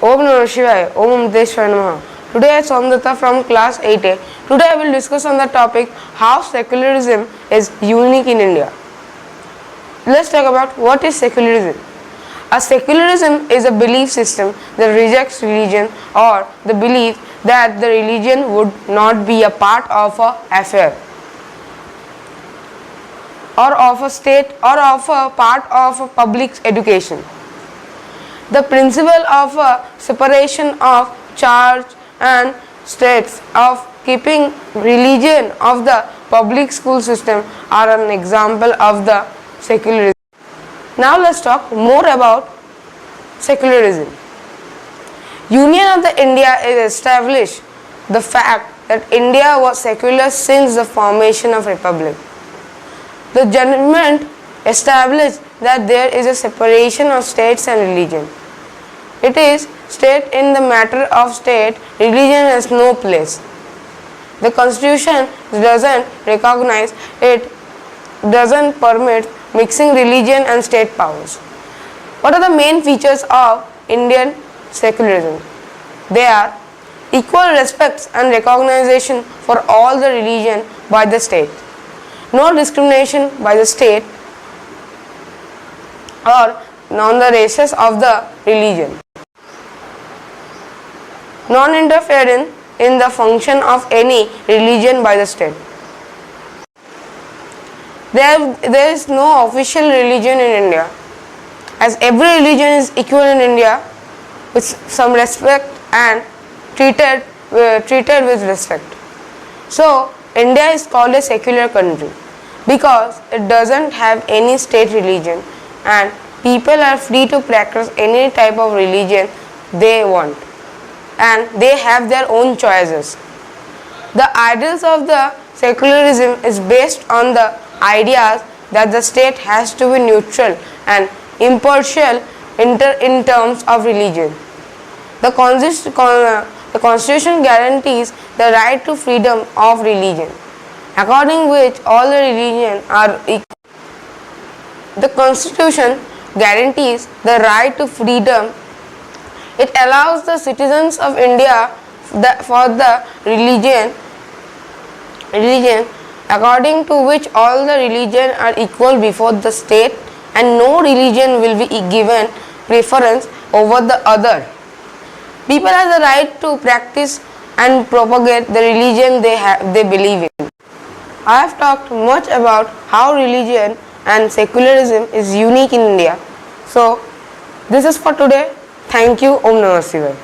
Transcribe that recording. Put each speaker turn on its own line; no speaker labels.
Om Namah Shivaya, Om Amteshwara Namaha. Today I Somdata from class 8A. Today I will discuss on the topic how secularism is unique in India. Let's talk about what is secularism. A secularism is a belief system that rejects religion or the belief that the religion would not be a part of an affair or of a state or of a part of a public education. The principle of a separation of church and states, of keeping religion of the public school system are an example of the secularism. Now let's talk more about secularism. Union of the India is established the fact that India was secular since the formation of republic. The judgment established that there is a separation of states and religion. It is state in the matter of state, religion has no place. The constitution doesn't recognize it, doesn't permit mixing religion and state powers. What are the main features of Indian secularism? They are equal respect and recognition for all the religion by the state, no discrimination by the state or on the basis of the religion, non-interference in the function of any religion by the state. There is no official religion in India, as every religion is equal in India with some respect and treated with respect. So India is called a secular country because it doesn't have any state religion and people are free to practice any type of religion they want and they have their own choices. The ideals of the secularism is based on the ideas that the state has to be neutral and impartial in terms of religion. The Constitution guarantees the right to freedom of religion, according which all the religions are equal. The Constitution guarantees the right to freedom. It allows the citizens of India for the religion according to which all the religions are equal before the state and no religion will be given preference over the other. People have the right to practice and propagate the religion they believe in. I have talked much about how religion and secularism is unique in India. So this is for today. Thank you. Om Namah Shivaya.